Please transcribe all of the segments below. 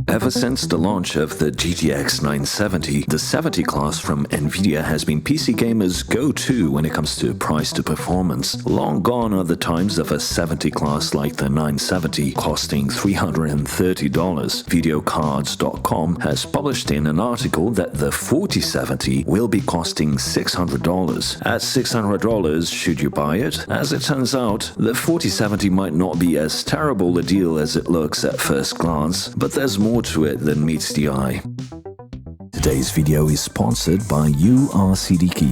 Ever since the launch of the GTX 970, the 70 class from Nvidia has been PC gamers' go-to when it comes to price to performance. Long gone are the times of a 70 class like the 970 costing $330. Videocards.com has published in an article that the 4070 will be costing $600. At $600, should you buy it? As it turns out, the 4070 might not be as terrible a deal as it looks at first glance, but there's more to it than meets the eye. Today's video is sponsored by Urcdkeys.com.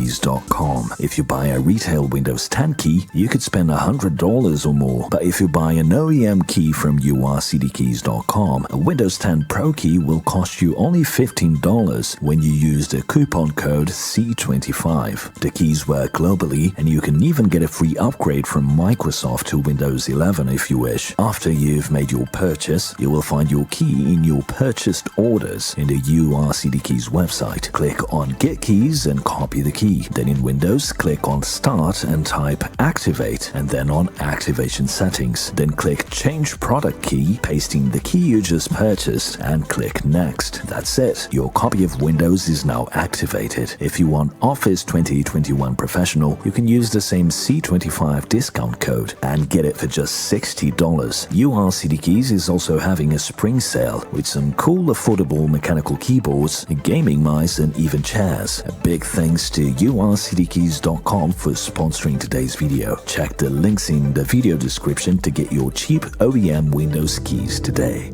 If you buy a retail Windows 10 key, you could spend $100 or more. But if you buy an OEM key from Urcdkeys.com, a Windows 10 Pro key will cost you only $15 when you use the coupon code C25. The keys work globally, and you can even get a free upgrade from Microsoft to Windows 11 if you wish. After you've made your purchase, you will find your key in your purchased orders in the Urcdkeys website. Click on Get Keys and copy the key. Then in Windows, click on Start and type Activate, and then on Activation Settings. Then click Change Product Key, pasting the key you just purchased, and click Next. That's it. Your copy of Windows is now activated. If you want Office 2021 Professional, you can use the same C25 discount code and get it for just $60. Urcdkeys is also having a spring sale with some cool, affordable mechanical keyboards, gaming mice, and even chairs. A big thanks to Urcdkeys.com for sponsoring today's video. Check the links in the video description to get your cheap OEM Windows keys today.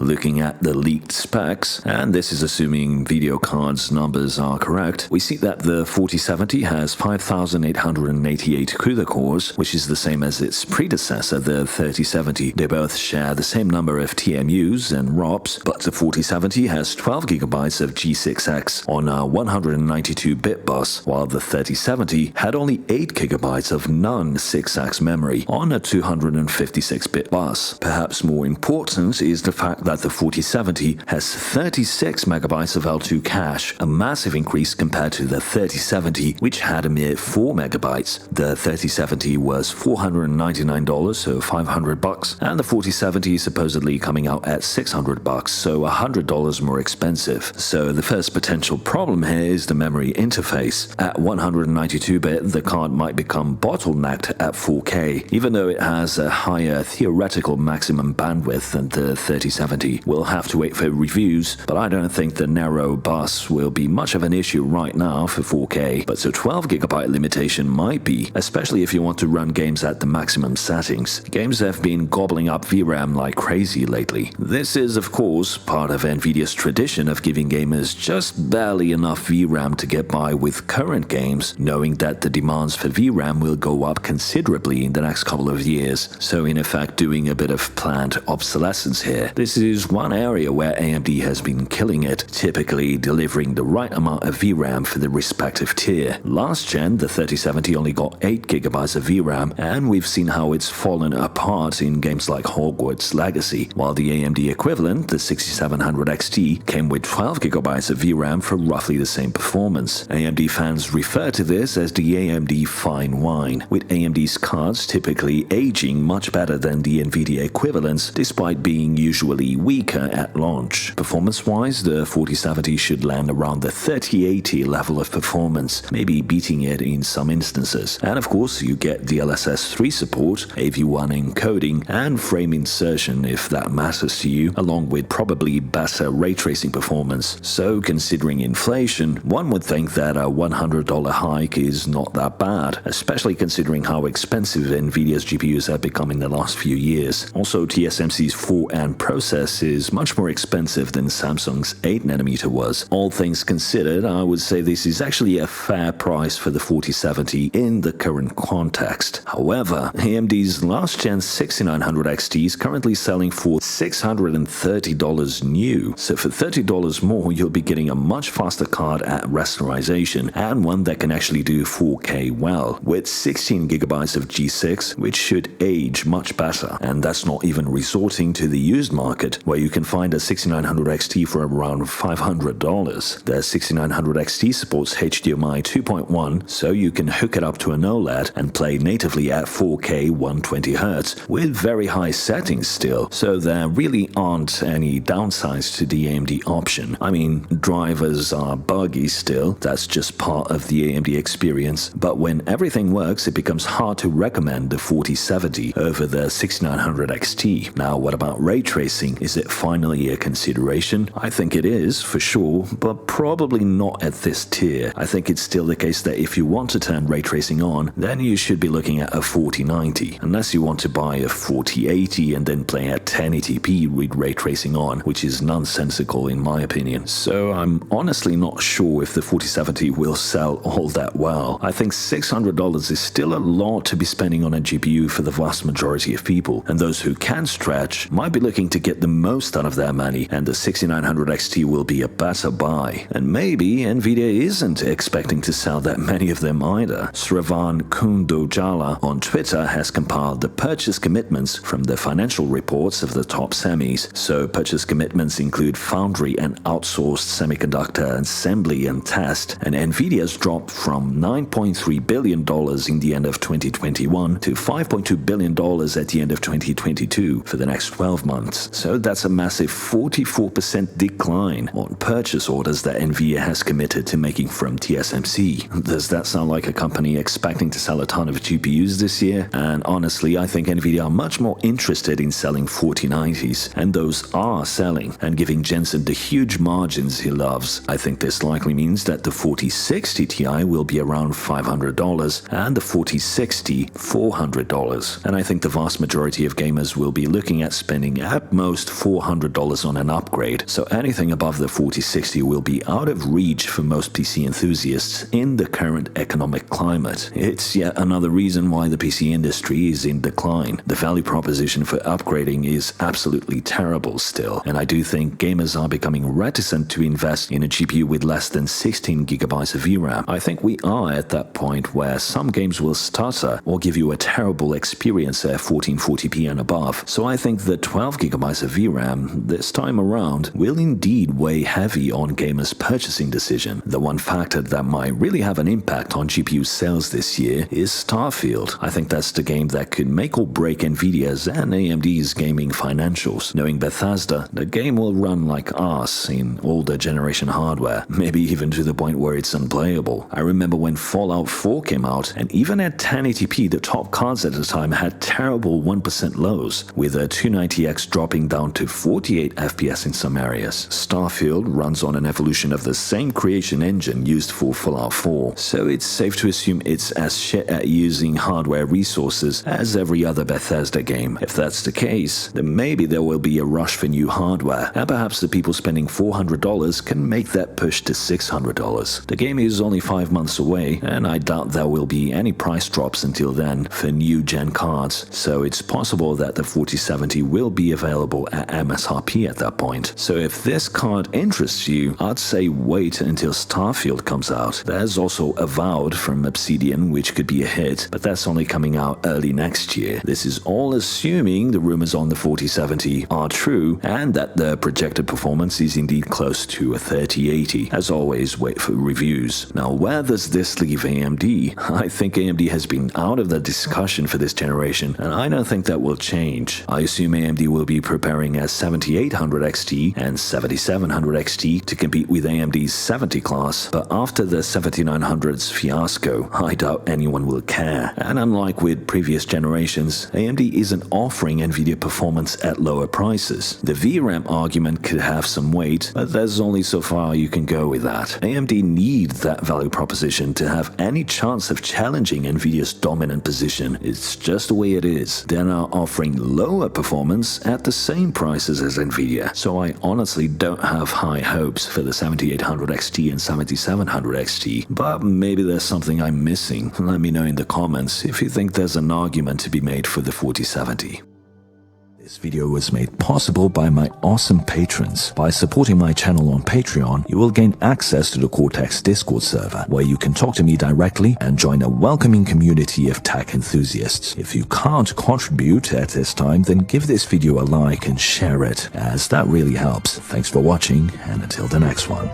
Looking at the leaked specs, and this is assuming video cards numbers are correct, we see that the 4070 has 5,888 CUDA cores, which is the same as its predecessor, the 3070. They both share the same number of TMUs and ROPs, but the 4070 has 12GB of G6X on a 192-bit bus, while the 3070 had only 8GB of non-6X memory on a 256-bit bus. Perhaps more important is the fact that the 4070 has 36MB of L2 cache, a massive increase compared to the 3070, which had a mere 4MB. The 3070 was $499, so $500, and the 4070 is supposedly coming out at $600, so $100 more expensive. So the first potential problem here is the memory interface. At 192-bit, the card might become bottlenecked at 4K, even though it has a higher theoretical maximum bandwidth than the 3070. We'll have to wait for reviews, but I don't think the narrow bus will be much of an issue right now for 4K, but the 12GB limitation might be, especially if you want to run games at the maximum settings. Games have been gobbling up VRAM like crazy lately. This is, of course, part of Nvidia's tradition of giving gamers just barely enough VRAM to get by with current games, knowing that the demands for VRAM will go up considerably in the next couple of years, so in effect doing a bit of planned obsolescence here. This is one area where AMD has been killing it, typically delivering the right amount of VRAM for the respective tier. Last gen, the 3070 only got 8GB of VRAM, and we've seen how it's fallen apart in games like Hogwarts Legacy, while the AMD equivalent, the 6700 XT, came with 12GB of VRAM for roughly the same performance. AMD fans refer to this as the AMD fine wine, with AMD's cards typically aging much better than the Nvidia equivalents, despite being usually weaker at launch. Performance-wise, the 4070 should land around the 3080 level of performance, maybe beating it in some instances. And of course, you get DLSS 3 support, AV1 encoding, and frame insertion if that matters to you, along with probably better ray tracing performance. So considering inflation, one would think that a $100 hike is not that bad, especially considering how expensive Nvidia's GPUs have become in the last few years. Also, TSMC's 4N process is much more expensive than Samsung's 8nm was. All things considered, I would say this is actually a fair price for the 4070 in the current context. However, AMD's last-gen 6900 XT is currently selling for $630 new, so for $30 more you'll be getting a much faster card at rasterization, and one that can actually do 4K well, with 16GB of G6, which should age much better. And that's not even resorting to the used market, market, where you can find a 6900 XT for around $500. The 6900 XT supports HDMI 2.1, so you can hook it up to an OLED and play natively at 4K 120Hz with very high settings still, so there really aren't any downsides to the AMD option. I mean, drivers are buggy still, that's just part of the AMD experience, but when everything works, it becomes hard to recommend the 4070 over the 6900 XT. Now, what about ray tracing? Is it finally a consideration? I think it is, for sure, but probably not at this tier. I think it's still the case that if you want to turn ray tracing on, then you should be looking at a 4090, unless you want to buy a 4080 and then play at 1080p with ray tracing on, which is nonsensical in my opinion. So I'm honestly not sure if the 4070 will sell all that well. I think $600 is still a lot to be spending on a GPU for the vast majority of people, and those who can stretch might be looking to get the most out of their money, and the 6900 XT will be a better buy. And maybe Nvidia isn't expecting to sell that many of them either. Sravan Kundojala on Twitter has compiled the purchase commitments from the financial reports of the top semis. So purchase commitments include foundry and outsourced semiconductor assembly and test, and Nvidia's dropped from $9.3 billion in the end of 2021 to $5.2 billion at the end of 2022 for the next 12 months. So that's a massive 44% decline on purchase orders that Nvidia has committed to making from TSMC. Does that sound like a company expecting to sell a ton of GPUs this year? And honestly, I think Nvidia are much more interested in selling 4090s, and those are selling and giving Jensen the huge margins he loves. I think this likely means that the 4060 Ti will be around $500 and the 4060 $400. And I think the vast majority of gamers will be looking at spending at most $400 on an upgrade. So anything above the 4060 will be out of reach for most PC enthusiasts in the current economic climate. It's yet another reason why the PC industry is in decline. The value proposition for upgrading is absolutely terrible still, and I do think gamers are becoming reticent to invest in a GPU with less than 16 gigabytes of VRAM. I think we are at that point where some games will stutter or give you a terrible experience at 1440p and above. So I think the 12 gigabytes of VRAM this time around will indeed weigh heavy on gamers' purchasing decision. The one factor that might really have an impact on GPU sales this year is Starfield. I think that's the game that could make or break Nvidia's and AMD's gaming financials. Knowing Bethesda, the game will run like arse in older generation hardware, maybe even to the point where it's unplayable. I remember when Fallout 4 came out, and even at 1080p, the top cards at the time had terrible 1% lows, with a 290X dropping down to 48 FPS in some areas. Starfield runs on an evolution of the same creation engine used for Fallout 4, so it's safe to assume it's as shit at using hardware resources as every other Bethesda game. If that's the case, then maybe there will be a rush for new hardware, and perhaps the people spending $400 can make that push to $600. The game is only 5 months away, and I doubt there will be any price drops until then for new gen cards, so it's possible that the 4070 will be available at MSRP at that point. So if this card interests you, I'd say wait until Starfield comes out. There's also Avowed from Obsidian, which could be a hit, but that's only coming out early next year. This is all assuming the rumors on the 4070 are true and that the projected performance is indeed close to a 3080. As always, wait for reviews. Now, where does this leave AMD? I think AMD has been out of the discussion for this generation, and I don't think that will change. I assume AMD will be preparing a 7800 XT and 7700 XT to compete with AMD's 70 class, but after the 7900's fiasco, I doubt anyone will care. And unlike with previous generations, AMD isn't offering Nvidia performance at lower prices. The VRAM argument could have some weight, but there's only so far you can go with that. AMD need that value proposition to have any chance of challenging Nvidia's dominant position. It's just the way it is. They're now offering lower performance at the same prices as Nvidia, so I honestly don't have high hopes for the 7800 XT and 7700 XT, but maybe there's something I'm missing. Let me know in the comments if you think there's an argument to be made for the 4070. This video was made possible by my awesome patrons. By supporting my channel on Patreon, you will gain access to the Cortex Discord server, where you can talk to me directly and join a welcoming community of tech enthusiasts. If you can't contribute at this time, then give this video a like and share it, as that really helps. Thanks for watching, and until the next one.